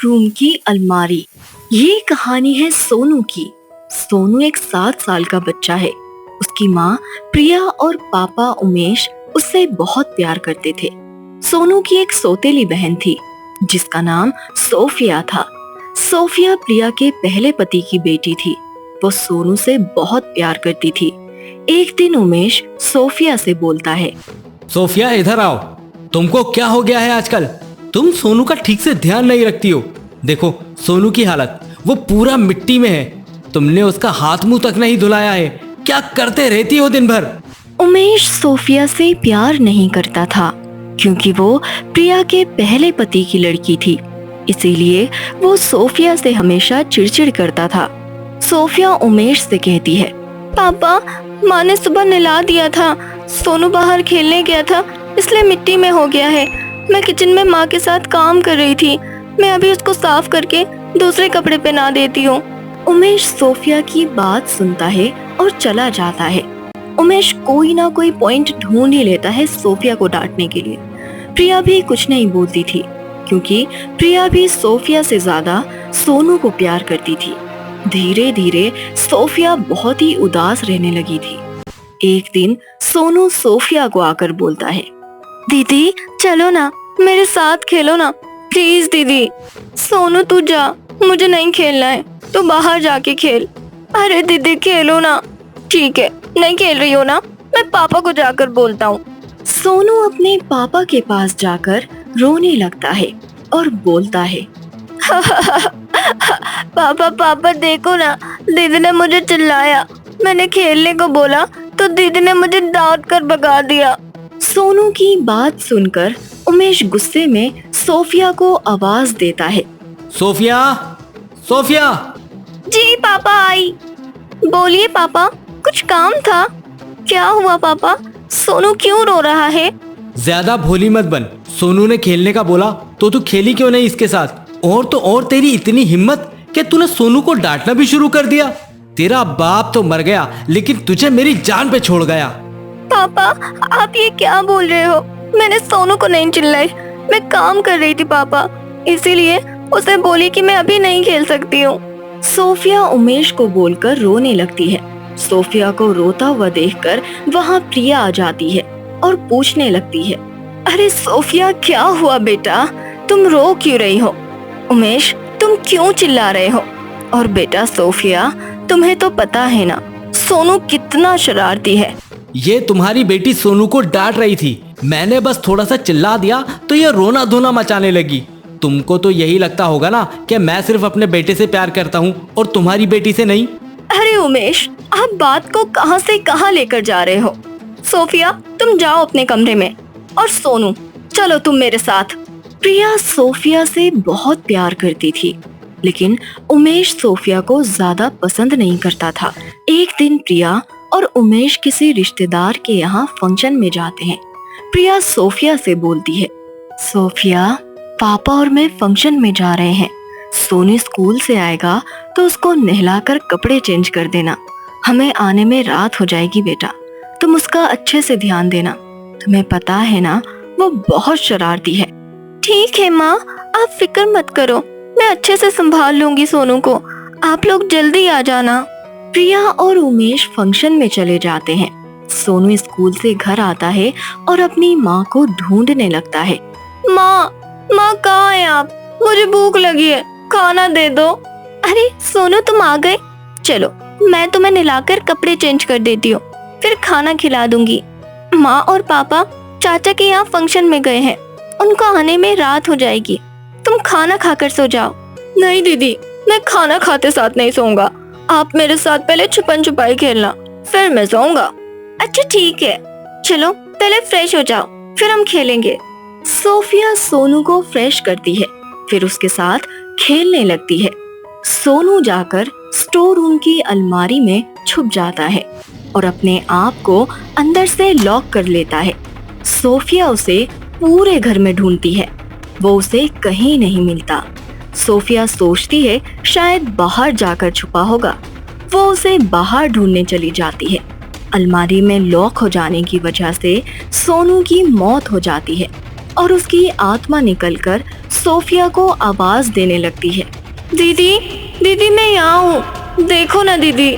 Room की अलमारी। ये कहानी है सोनू की। सोनू एक 7 साल का बच्चा है। उसकी माँ प्रिया और पापा उमेश उससे बहुत प्यार करते थे। सोनू की एक सौतेली बहन थी जिसका नाम सोफिया था। सोफिया प्रिया के पहले पति की बेटी थी। वो सोनू से बहुत प्यार करती थी। एक दिन उमेश सोफिया से बोलता है, सोफिया इधर आओ। तुमको क्या हो गया है आजकल? तुम सोनू का ठीक से ध्यान नहीं रखती हो। देखो सोनू की हालत, वो पूरा मिट्टी में है। तुमने उसका हाथ मुंह तक नहीं धुलाया है। क्या करते रहती हो दिन भर? उमेश सोफिया से प्यार नहीं करता था क्योंकि वो प्रिया के पहले पति की लड़की थी। इसीलिए वो सोफिया से हमेशा चिड़चिड़ करता था। सोफिया उमेश से कहती है, पापा, माँ ने सुबह नहला दिया था। सोनू बाहर खेलने गया था इसलिए मिट्टी में हो गया है। मैं किचन में माँ के साथ काम कर रही थी। मैं अभी उसको साफ करके दूसरे कपड़े पहना देती हूँ। उमेश सोफिया की बात सुनता है और चला जाता है। उमेश कोई ना कोई पॉइंट ढूंढ ही लेता है सोफिया को डांटने के लिए। प्रिया भी कुछ नहीं बोलती थी क्योंकि प्रिया भी सोफिया से ज्यादा सोनू को प्यार करती थी। धीरे धीरे सोफिया बहुत ही उदास रहने लगी थी। एक दिन सोनू सोफिया को आकर बोलता है, दीदी चलो ना, मेरे साथ खेलो ना प्लीज दीदी। सोनू तू जा, मुझे नहीं खेलना है, तू बाहर जाके खेल। अरे दीदी खेलो ना। ठीक है, नहीं खेल रही हो ना, मैं पापा को जाकर बोलता हूँ। सोनू अपने पापा के पास जाकर रोने लगता है और बोलता है, पापा पापा देखो ना, दीदी ने मुझे चिल्लाया। मैंने खेलने को बोला तो दीदी ने मुझे डांट कर भगा दिया। सोनू की बात सुनकर उमेश गुस्से में सोफिया को आवाज देता है, सोफिया, सोफिया। जी पापा आई। बोलिए पापा, कुछ काम था? क्या हुआ पापा, सोनू क्यों रो रहा है? ज्यादा भोली मत बन। सोनू ने खेलने का बोला तो तू खेली क्यों नहीं इसके साथ? और तो और तेरी इतनी हिम्मत कि तूने सोनू को डांटना भी शुरू कर दिया। तेरा बाप तो मर गया लेकिन तुझे मेरी जान पे छोड़ गया। पापा आप ये क्या बोल रहे हो? मैंने सोनू को नहीं चिल्लाई, मैं काम कर रही थी पापा, इसीलिए उसे बोली कि मैं अभी नहीं खेल सकती हूँ। सोफिया उमेश को बोलकर रोने लगती है। सोफिया को रोता हुआ देखकर वहाँ प्रिया आ जाती है और पूछने लगती है, अरे सोफिया क्या हुआ बेटा, तुम रो क्यों रही हो? उमेश तुम क्यों चिल्ला रहे हो? और बेटा सोफिया, तुम्हें तो पता है ना सोनू कितना शरारती है। ये तुम्हारी बेटी सोनू को डांट रही थी, मैंने बस थोड़ा सा चिल्ला दिया तो ये रोना धोना मचाने लगी। तुमको तो यही लगता होगा ना कि मैं सिर्फ अपने बेटे से प्यार करता हूँ और तुम्हारी बेटी से नहीं। अरे उमेश, आप बात को कहां से कहां लेकर जा रहे हो? सोफिया तुम जाओ अपने कमरे में, और सोनू चलो तुम मेरे साथ। प्रिया सोफिया से बहुत प्यार करती थी लेकिन उमेश सोफिया को ज्यादा पसंद नहीं करता था। एक दिन प्रिया और उमेश किसी रिश्तेदार के यहाँ फंक्शन में जाते हैं। प्रिया सोफिया से बोलती है, सोफिया पापा और मैं फंक्शन में जा रहे हैं। सोनू स्कूल से आएगा तो उसको नहलाकर कपड़े चेंज कर देना। हमें आने में रात हो जाएगी बेटा, तुम उसका अच्छे से ध्यान देना। तुम्हें पता है ना वो बहुत शरारती है। ठीक है माँ, आप फिक्र मत करो, मैं अच्छे से संभाल लूंगी सोनू को। आप लोग जल्दी आ जाना। प्रिया और उमेश फंक्शन में चले जाते हैं। सोनू स्कूल से घर आता है और अपनी माँ को ढूंढने लगता है। माँ, माँ कहाँ है आप? मुझे भूख लगी है, खाना दे दो। अरे सोनू तुम आ गए, चलो मैं तुम्हें नहलाकर कपड़े चेंज कर देती हूँ, फिर खाना खिला दूंगी। माँ और पापा चाचा के यहाँ फंक्शन में गए हैं, उनको आने में रात हो जाएगी। तुम खाना खाकर सो जाओ। नहीं दीदी, मैं खाना खाते साथ नहीं सोऊंगा। आप मेरे साथ पहले छुपन छुपाई खेलना, फिर मैं सोऊंगा। अच्छा ठीक है, चलो पहले फ्रेश हो जाओ, फिर हम खेलेंगे। सोफिया सोनू को फ्रेश करती है, फिर उसके साथ खेलने लगती है। सोनू जाकर स्टोर रूम की अलमारी में छुप जाता है और अपने आप को अंदर से लॉक कर लेता है। सोफिया उसे पूरे घर में ढूंढती है, वो उसे कहीं नहीं मिलता। सोफिया सोचती है शायद बाहर जाकर छुपा होगा। वो उसे बाहर ढूंढने चली जाती है। अलमारी में लॉक हो जाने की वजह से सोनू की मौत हो जाती है। और उसकी आत्मा निकलकर सोफिया को आवाज देने लगती है। दीदी, दीदी मैं यहाँ हूँ, देखो ना दीदी।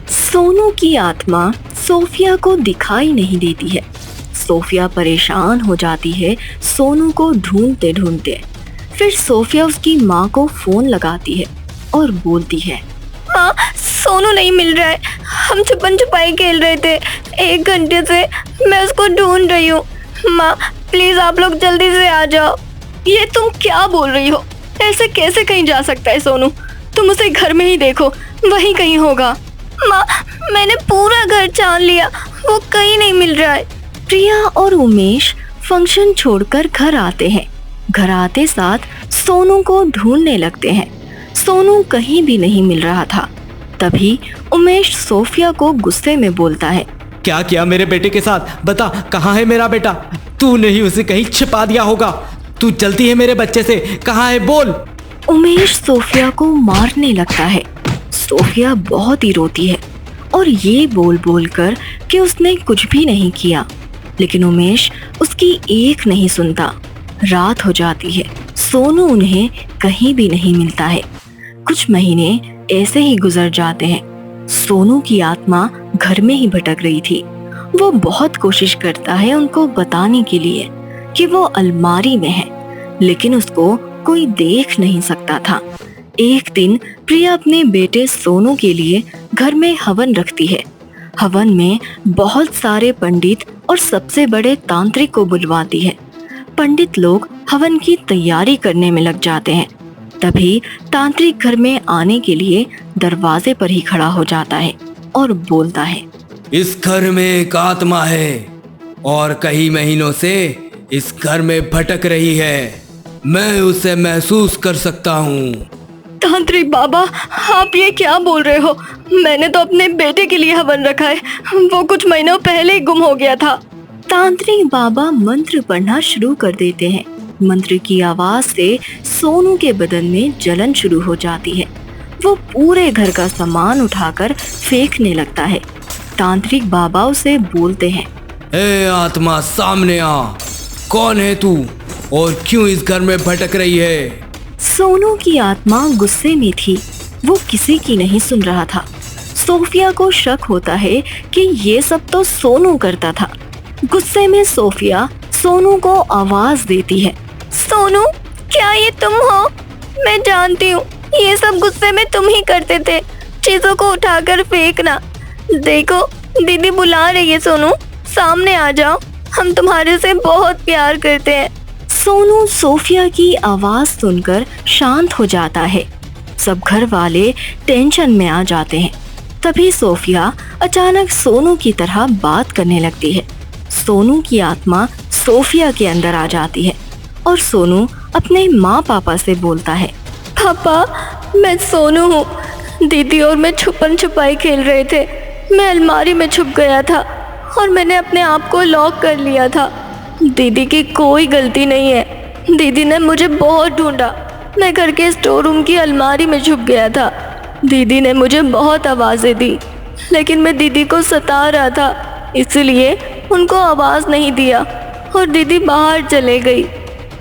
सोनू की आत्मा सोफिया को दिखाई नहीं देती है। सोफिया परेशान हो जाती है सोनू को ढूंढते ढूंढते। फिर सोफिया उसकी माँ को फोन लगाती है और बोलती है, माँ सोनू नहीं मिल रहा है, हम छुपन छुपाई खेल रहे थे, 1 घंटे से मैं उसको ढूंढ रही हूँ। माँ प्लीज आप लोग जल्दी से आ जाओ। ये तुम क्या बोल रही हो, ऐसे कैसे कहीं जा सकता है सोनू? तुम उसे घर में ही देखो, वहीं कहीं होगा। माँ मैंने पूरा घर छान लिया, वो कहीं नहीं मिल रहा है। प्रिया और उमेश फंक्शन छोड़कर घर आते हैं। घर आते साथ सोनू को ढूंढने लगते हैं। सोनू कहीं भी नहीं मिल रहा था। तभी उमेश सोफिया को गुस्से में बोलता है, क्या किया मेरे बेटे के साथ? बता कहाँ है मेरा बेटा? तूने ही उसे कहीं छिपा दिया होगा। तू चलती है मेरे बच्चे से, कहाँ है बोल। उमेश सोफिया को मारने लगता है। सोफिया बहुत ही रोती है और ये बोल बोल कर कि उसने कुछ भी नहीं किया, लेकिन उमेश उसकी एक नहीं सुनता। रात हो जाती है, सोनू उन्हें कहीं भी नहीं मिलता है। कुछ महीने ऐसे ही गुजर जाते हैं। सोनू की आत्मा घर में ही भटक रही थी। वो बहुत कोशिश करता है उनको बताने के लिए कि वो अलमारी में है, लेकिन उसको कोई देख नहीं सकता था। एक दिन प्रिया अपने बेटे सोनू के लिए घर में हवन रखती है। हवन में बहुत सारे पंडित और सबसे बड़े तांत्रिक को बुलवाती है। पंडित लोग हवन की तैयारी करने में लग जाते हैं। तभी तांत्रिक घर में आने के लिए दरवाजे पर ही खड़ा हो जाता है और बोलता है, इस घर में एक आत्मा है और कई महीनों से इस घर में भटक रही है। मैं उसे महसूस कर सकता हूँ। तांत्रिक बाबा आप ये क्या बोल रहे हो? मैंने तो अपने बेटे के लिए हवन रखा है, वो कुछ महीनों पहले ही गुम हो गया था। तांत्रिक बाबा मंत्र पढ़ना शुरू कर देते हैं। मंत्र की आवाज से सोनू के बदन में जलन शुरू हो जाती है। वो पूरे घर का सामान उठाकर फेंकने लगता है। तांत्रिक बाबा उसे बोलते हैं, ए आत्मा सामने आ, कौन है तू और क्यों इस घर में भटक रही है? सोनू की आत्मा गुस्से में थी। वो किसी की नहीं सुन रहा था। सोफिया को शक होता है कि ये सब तो सोनू करता था। गुस्से में सोफिया सोनू को आवाज देती है, सोनू क्या ये तुम हो? मैं जानती हूँ ये सब गुस्से में तुम ही करते थे, चीजों को उठाकर फेंकना। देखो दीदी बुला रही है, सोनू सामने आ जाओ, हम तुम्हारे से बहुत प्यार करते हैं। सोनू सोफिया की आवाज सुनकर शांत हो जाता है। सब घर वाले टेंशन में आ जाते हैं। तभी सोफिया अचानक सोनू की तरह बात करने लगती है। सोनू की आत्मा सोफिया के अंदर आ जाती है और सोनू अपने माँ पापा से बोलता है, पापा मैं सोनू हूँ, दीदी और मैं छुपन छुपाई खेल रहे थे। मैं अलमारी में छुप गया था और मैंने अपने आप को लॉक कर लिया था। दीदी की कोई गलती नहीं है। दीदी ने मुझे बहुत ढूंढा। मैं घर के स्टोर रूम की अलमारी में छुप गया था। दीदी ने मुझे बहुत आवाज़ें दी, लेकिन मैं दीदी को सता रहा था, इसलिए उनको आवाज़ नहीं दिया और दीदी बाहर चले गई।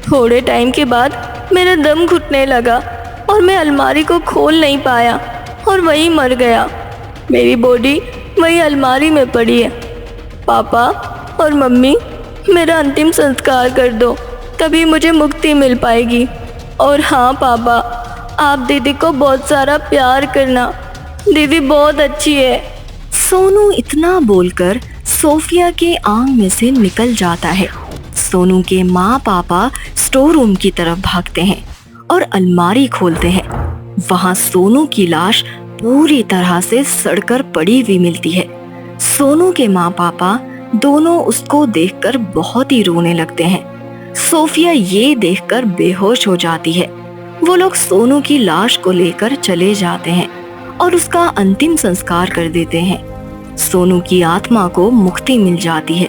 थोड़े टाइम के बाद मेरा दम घुटने लगा और मैं अलमारी को खोल नहीं पाया और वहीं मर गया। मेरी बॉडी वहीं अलमारी में पड़ी है। पापा और मम्मी मेरा अंतिम संस्कार कर दो, तभी मुझे मुक्ति मिल पाएगी। और हाँ पापा, आप दीदी को बहुत सारा प्यार करना, दीदी बहुत अच्छी है। सोनू इतना बोलकर सोफिया के आंग में से निकल जाता है। सोनू के माँ पापा स्टोर रूम की तरफ भागते हैं और अलमारी खोलते हैं। वहाँ सोनू की लाश पूरी तरह से सड़कर पड़ी हुई मिलती है। सोनू के माँ पापा दोनों उसको देखकर बहुत ही रोने लगते हैं। सोफिया ये देखकर बेहोश हो जाती है। वो लोग सोनू की लाश को लेकर चले जाते हैं और उसका अंतिम संस्कार कर देते हैं। सोनू की आत्मा को मुक्ति मिल जाती है।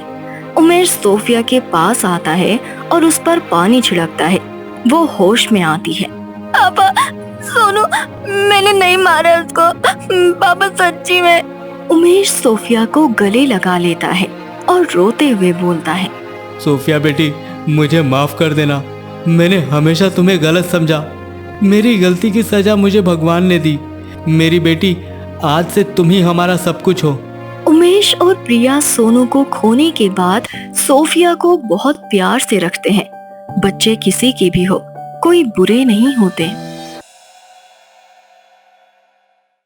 उमेश सोफिया के पास आता है और उस पर पानी छिड़कता है। वो होश में आती है। पापा सोनू मैंने नहीं मारा उसको, पापा सच्ची में। उमेश सोफिया को गले लगा लेता है और रोते हुए बोलता है, सोफिया बेटी मुझे माफ कर देना। मैंने हमेशा तुम्हें गलत समझा। मेरी गलती की सजा मुझे भगवान ने दी। मेरी बेटी, आज से तुम ही हमारा सब कुछ हो। उमेश और प्रिया सोनू को खोने के बाद सोफिया को बहुत प्यार से रखते हैं। बच्चे किसी के भी हो, कोई बुरे नहीं होते।